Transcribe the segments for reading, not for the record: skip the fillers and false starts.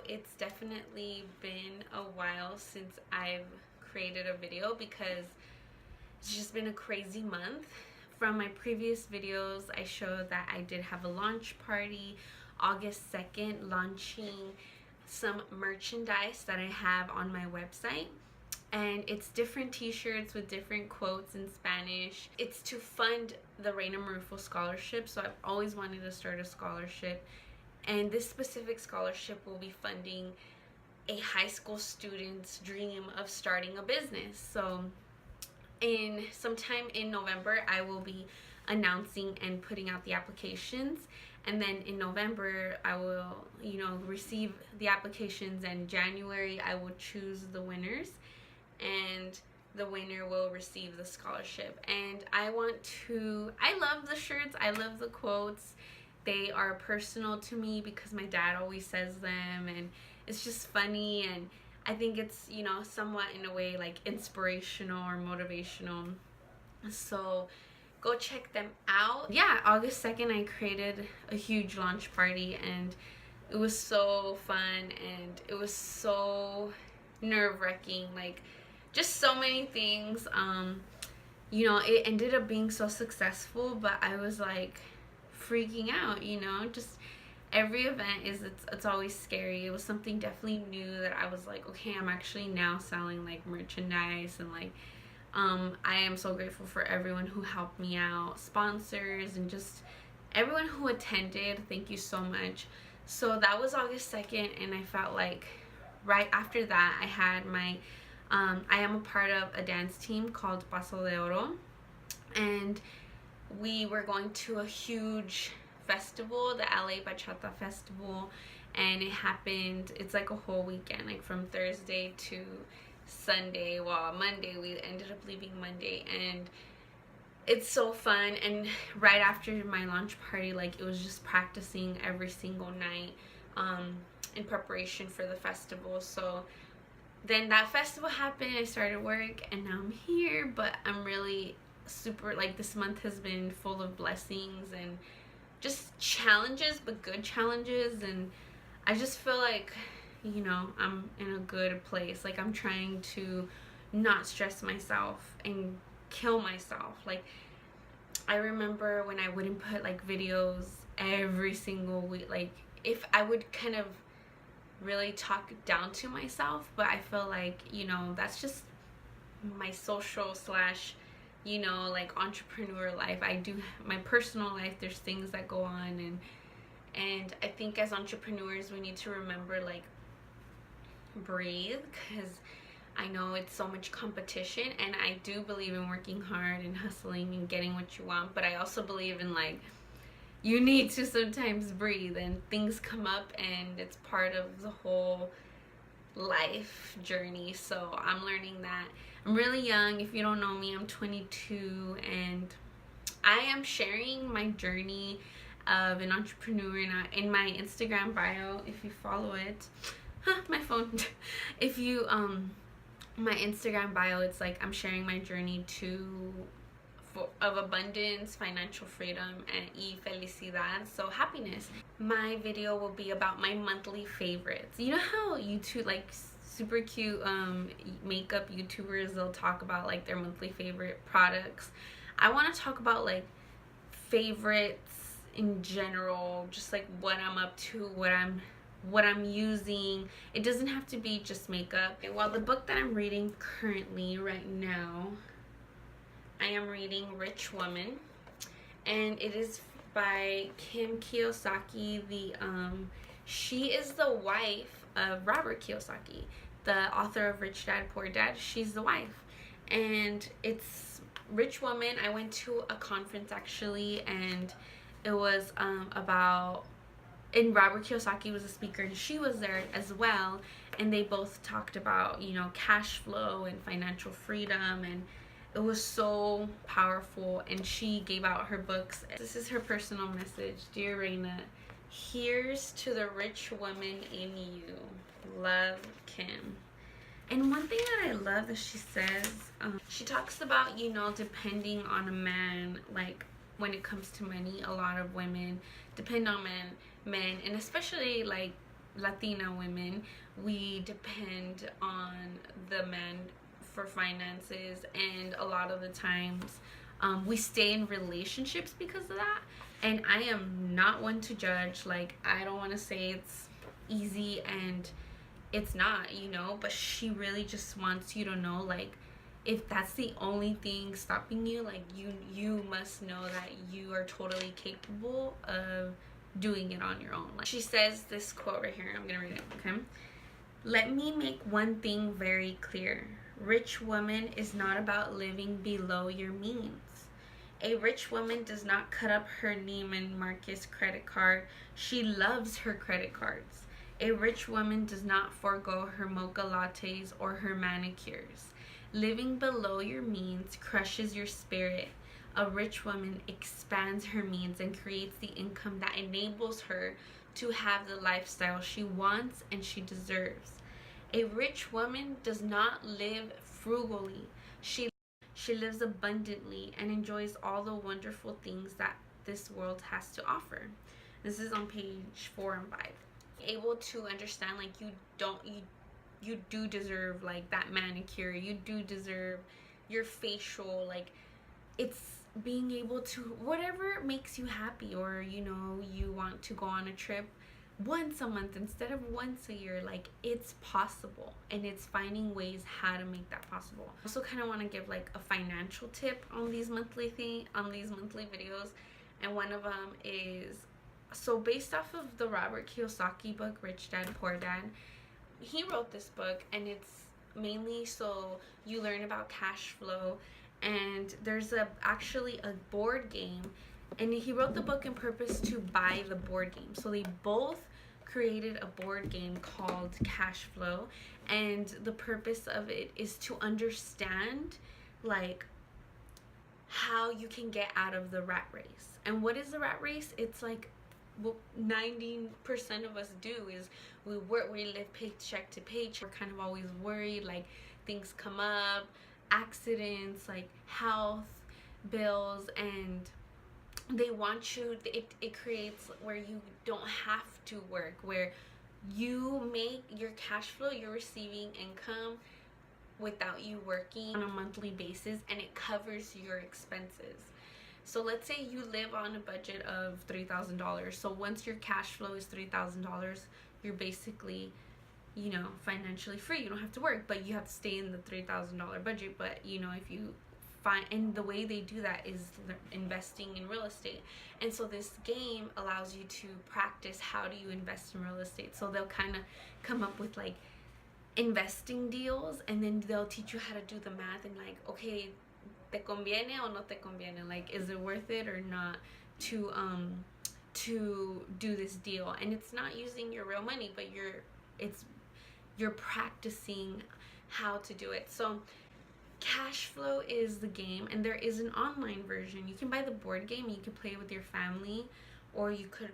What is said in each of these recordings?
it's definitely been a while since I've created a video because it's just been a crazy month. From my previous videos, I showed that I did have a launch party August 2nd, launching some merchandise that I have on my website. And it's different t-shirts with different quotes in Spanish. It's to fund the Reyna scholarship, so I've always wanted to start a scholarship. And this specific scholarship will be funding a high school student's dream of starting a business. So sometime in November, I will be announcing and putting out the applications. And then in November, I will, receive the applications, and January I will choose the winners, and the winner will receive the scholarship. And I love the shirts, I love the quotes. They are personal to me because my dad always says them, and it's just funny, and I think it's, somewhat in a way like inspirational or motivational. So go check them out. Yeah, August 2nd, I created a huge launch party, and it was so fun, and it was so nerve-wracking, like just so many things. It ended up being so successful, but I was like freaking out, just every event it's always scary. It was something definitely new that I was like, okay, I'm actually now selling like merchandise, and like I am so grateful for everyone who helped me out, sponsors, and just everyone who attended. Thank you so much. So that was August 2nd, and I felt like right after that I had my I am a part of a dance team called Paso de Oro, and we were going to a huge festival, the LA Bachata Festival, and it's like a whole weekend, like from Thursday to Sunday. Well, Monday, we ended up leaving Monday, and it's so fun. And right after my launch party, like it was just practicing every single night in preparation for the festival. So then that festival happened, I started work, and now I'm here. But I'm really super, like, this month has been full of blessings and just challenges, but good challenges, and I just feel like, I'm in a good place. Like, I'm trying to not stress myself and kill myself. Like, I remember when I wouldn't put like videos every single week, like if I would kind of really talk down to myself, but I feel like, that's just my social slash, like entrepreneur life. I do my personal life, there's things that go on, and I think as entrepreneurs we need to remember, like, breathe, because I know it's so much competition, and I do believe in working hard and hustling and getting what you want, but I also believe in, like, you need to sometimes breathe, and things come up, and it's part of the whole life journey. So I'm learning that. I'm really young. If you don't know me, I'm 22, and I am sharing my journey of an entrepreneur in my Instagram bio. If you follow it, my phone. If you my Instagram bio, it's like I'm sharing my journey of abundance, financial freedom, and felicidad, so happiness. My video will be about my monthly favorites. You know how YouTube, like super cute makeup YouTubers, they'll talk about like their monthly favorite products. I want to talk about like favorites in general, just like what I'm up to, what I'm using. It doesn't have to be just makeup. Well, the book that I'm reading currently right now, I am reading Rich Woman, and it is by Kiyosaki. She is the wife of Robert Kiyosaki, the author of Rich Dad Poor Dad. She's the wife, and it's Rich Woman. I went to a conference actually, and it was and Robert Kiyosaki was a speaker, and she was there as well, and they both talked about, cash flow and financial freedom, and it was so powerful. And she gave out her books. This is her personal message. Dear Reyna, here's to the rich woman in you. Love, Kim. And one thing that I love that she says, she talks about, depending on a man, like when it comes to money. A lot of women depend on men, and especially like Latina women, we depend on the man for finances, and a lot of the times we stay in relationships because of that. And I am not one to judge. Like, I don't want to say it's easy, and it's not, you know, but she really just wants you to know, like, if that's the only thing stopping you, like, you must know that you are totally capable of doing it on your own. Like, she says this quote right here, I'm gonna read it, okay? Let me make one thing very clear. Rich woman is not about living below your means. A rich woman does not cut up her Neiman Marcus credit card. She loves her credit cards. A rich woman does not forego her mocha lattes or her manicures. Living below your means crushes your spirit. A rich woman expands her means and creates the income that enables her to have the lifestyle she wants and she deserves. A rich woman does not live frugally. She lives abundantly and enjoys all the wonderful things that this world has to offer. This is on page 4 and 5. Able to understand, like, you do deserve, like, that manicure. You do deserve your facial. Like, it's being able to, whatever makes you happy, or, you know, you want to go on a trip once a month instead of once a year. Like, it's possible, and it's finding ways how to make that possible. I also kind of want to give, like, a financial tip on these monthly videos, and one of them is, so based off of the Robert Kiyosaki book, Rich Dad Poor Dad. He wrote this book, and it's mainly so you learn about cash flow, and there's actually a board game, and he wrote the book in purpose to buy the board game. So they both created a board game called Cash Flow, and the purpose of it is to understand, like, how you can get out of the rat race. And what is the rat race? It's like, what 90% of us do is we work, we live paycheck to paycheck. We're kind of always worried, like, things come up, accidents, like health bills, and they want you, it creates where you don't have to work, where you make your cash flow, you're receiving income without you working on a monthly basis, and it covers your expenses. So let's say you live on a budget of $3,000. So once your cash flow is $3,000, you're basically, you know, financially free. You don't have to work, but you have to stay in the $3,000 budget. But, you know, if you find, and the way they do that is investing in real estate. And so this game allows you to practice how do you invest in real estate. So they'll kind of come up with, like, investing deals, and then they'll teach you how to do the math, and, like, okay, te conviene o no te conviene, like, is it worth it or not to do this deal. And it's not using your real money, but you're practicing how to do it. So Cash Flow is the game, and there is an online version. You can buy the board game, you can play with your family, or you could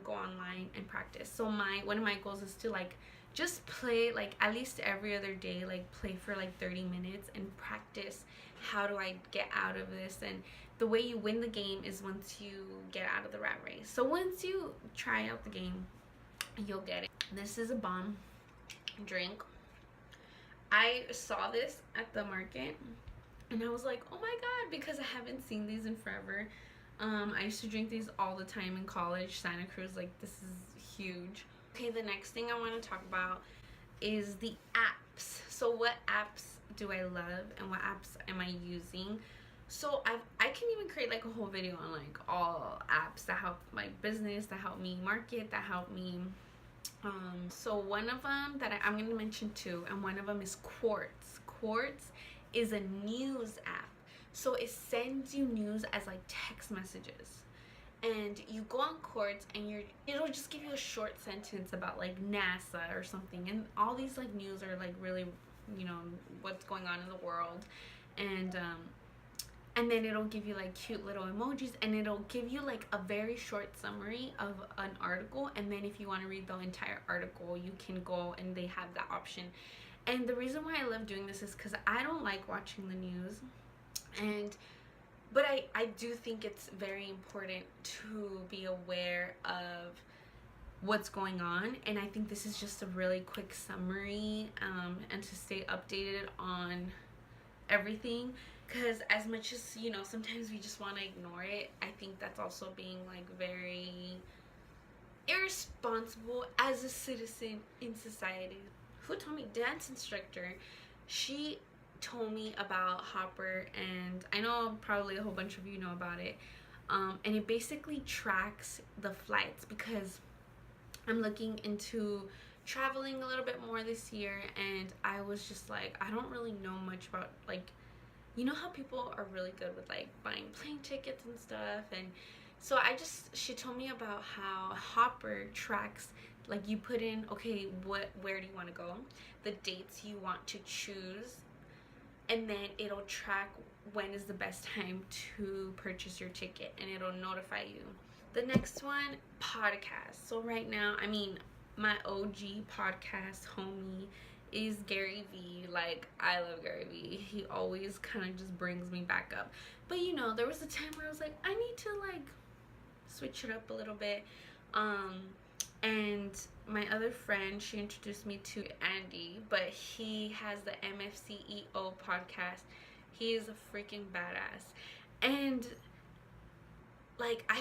go online and practice. So one of my goals is to, like, just play, like, at least every other day, like, play for like 30 minutes and practice how do I get out of this. And the way you win the game is once you get out of the rat race. So once you try out the game, you'll get it. This is a bomb drink. I saw this at the market, and I was like, oh my god, because I haven't seen these in forever. I used to drink these all the time in college, Santa Cruz. Like, this is huge. Okay, the next thing I want to talk about is the apps. So what apps do I love, and what apps am I using? So I can even create, like, a whole video on, like, all apps that help my business, that help me market, that help me. So one of them that I'm going to mention two, and one of them is Quartz. Quartz is a news app. So it sends you news as, like, text messages. And you go on Quartz, and it'll just give you a short sentence about, like, NASA or something. And all these, like, news are, like, really, you know, what's going on in the world. And then it'll give you, like, cute little emojis, and it'll give you, like, a very short summary of an article. And then if you want to read the entire article, you can go, and they have that option. And the reason why I love doing this is because I don't like watching the news, but I do think it's very important to be aware of what's going on. And I think this is just a really quick summary, and to stay updated on everything, because as much as, you know, sometimes we just want to ignore it, I think that's also being like very irresponsible as a citizen in society. Who told me? Dance instructor. She told me about Hopper, and I know probably a whole bunch of you know about it. And it basically tracks the flights, because I'm looking into traveling a little bit more this year, and I was just like, I don't really know much about, like, you know how people are really good with like buying plane tickets and stuff. And so she told me about how Hopper tracks, like, you put in, okay, where do you want to go, the dates you want to choose, and then it'll track when is the best time to purchase your ticket, and it'll notify you. The next one, podcast. So right now, I mean, my OG podcast homie is Gary V. Like, I love Gary V. He always kind of just brings me back up. But you know, there was a time where I was like, I need to like switch it up a little bit. And my other friend, she introduced me to Andy, but he has the MFCEO podcast. He is a freaking badass. And like, I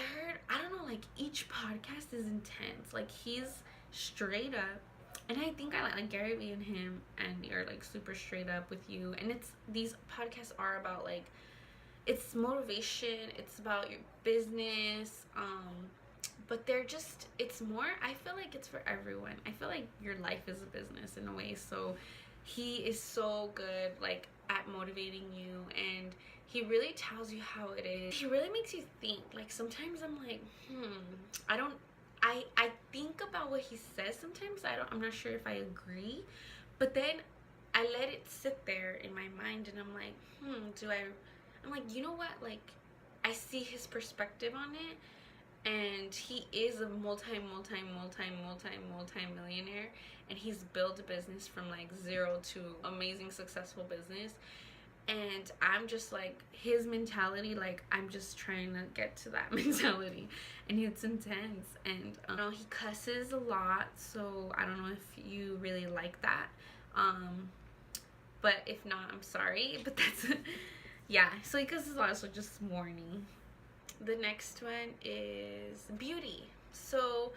don't know, like, each podcast is intense. Like, he's straight up, and I think I like Gary Vee and him, and you're like super straight up with you. And these podcasts are about like, it's motivation, it's about your business, but it's more, I feel like it's for everyone. I feel like your life is a business in a way. So he is so good, like, at motivating you, and he really tells you how it is. He really makes you think. Like, sometimes I'm like, I think about what he says sometimes. I'm not sure if I agree, but then I let it sit there in my mind, and I'm like, I'm like, you know what, like, I see his perspective on it, and he is a multi-millionaire, and he's built a business from like zero to amazing successful business. And I'm just like, his mentality, like, I'm just trying to get to that mentality, and it's intense. And you know, he cusses a lot, so I don't know if you really like that, but if not, I'm sorry, but that's yeah, so he cusses a lot, so just warning. The next one is beauty. So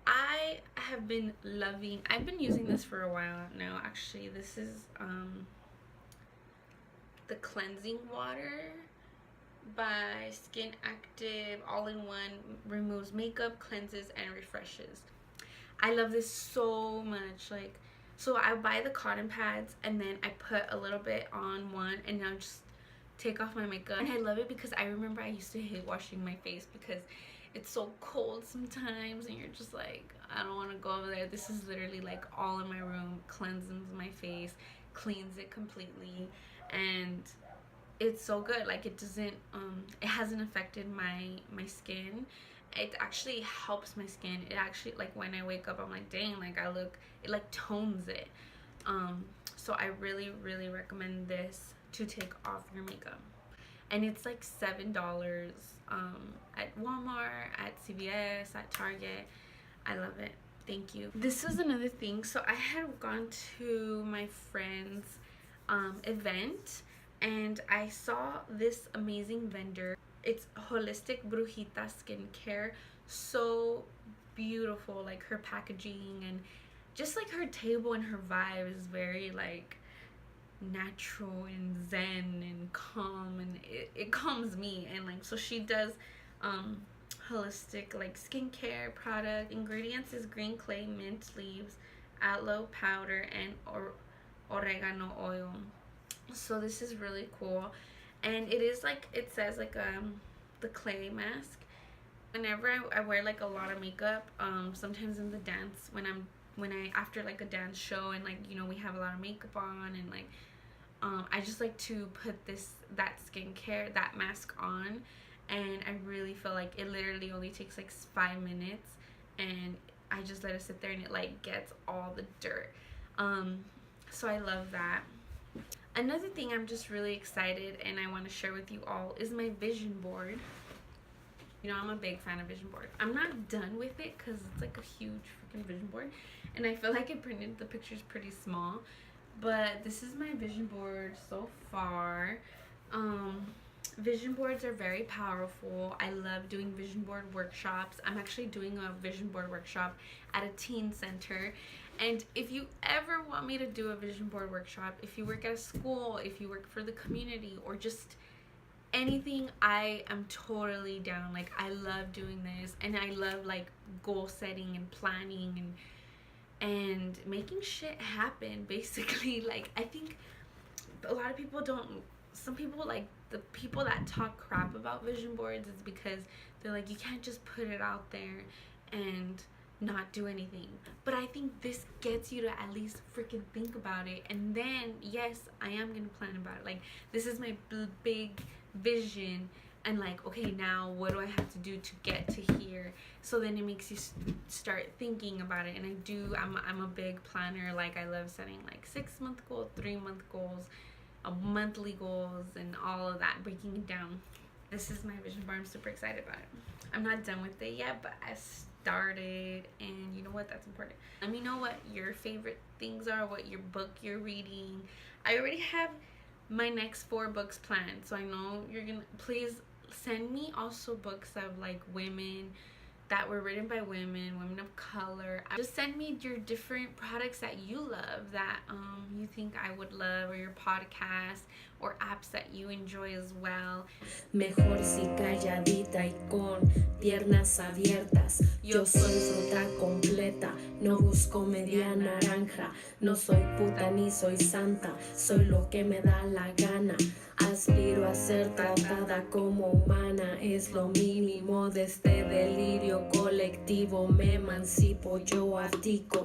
I've been using this for a while now, actually. This is the cleansing water by Skin Active, all-in-one, removes makeup, cleanses, and refreshes. I love this so much. Like, so I buy the cotton pads, and then I put a little bit on one, and now just take off my makeup. And I love it because I remember I used to hate washing my face because it's so cold sometimes, and you're just like, I don't want to go over there. This is literally like all in my room, cleanses my face, cleans it completely, and it's so good. Like, it doesn't it hasn't affected my skin. It actually helps my skin. It actually, like, when I wake up, I'm like, dang, like, it like tones it. So I really recommend this to take off your makeup, and it's like $7 at Walmart, at CVS, at Target. I love it. Thank you. This was another thing. So I had gone to my friend's event, and I saw this amazing vendor. It's holistic Brujita skincare. So beautiful. Like, her packaging and just like her table and her vibe is very like natural and zen and calm, and it calms me. And like, so she does holistic like skincare product. Ingredients is green clay, mint leaves, aloe powder, and oregano oil. So this is really cool, and it is like, it says like the clay mask. Whenever I wear like a lot of makeup, sometimes in the dance, when I after like a dance show, and like, you know, we have a lot of makeup on, and like I just like to put that mask on, and I really feel like it literally only takes like 5 minutes, and I just let it sit there, and it like gets all the dirt. So I love that. Another thing I'm just really excited and I want to share with you all is my vision board. You know, I'm a big fan of vision board. I'm not done with it because it's like a huge freaking vision board, and I feel like I printed the pictures pretty small. But this is my vision board so far. Vision boards are very powerful. I love doing vision board workshops. I'm actually doing a vision board workshop at a teen center. And if you ever want me to do a vision board workshop, if you work at a school, if you work for the community, or just anything, I am totally down. Like, I love doing this, and I love like goal setting and planning and making shit happen, basically. Like, I think a lot of people don't, some people, like the people that talk crap about vision boards, is because they're like, you can't just put it out there and not do anything. But I think this gets you to at least freaking think about it, and then yes, I am gonna plan about it. Like, this is my big vision, and like, okay, now what do I have to do to get to here? So then it makes you start thinking about it. And I'm a big planner. Like, I love setting like 6-month goals, 3-month goals, monthly goals, and all of that, breaking it down. This is my vision board. I'm super excited about it. I'm not done with it yet, but I started, and you know what, that's important. Let me know what your favorite things are, what your book you're reading. I already have my next 4 books planned, so I know you're gonna, please send me also books of like women that were written by women of color. Just send me your different products that you love, that you think I would love, or your podcast or apps that you enjoy as well. Mejor si calladita y con piernas abiertas. Yo soy fruta completa, no busco media naranja. No soy puta ni soy santa, soy lo que me da la gana. Aspiro a ser tratada como humana, es lo mínimo de este delirio colectivo. Me emancipo, yo abdico.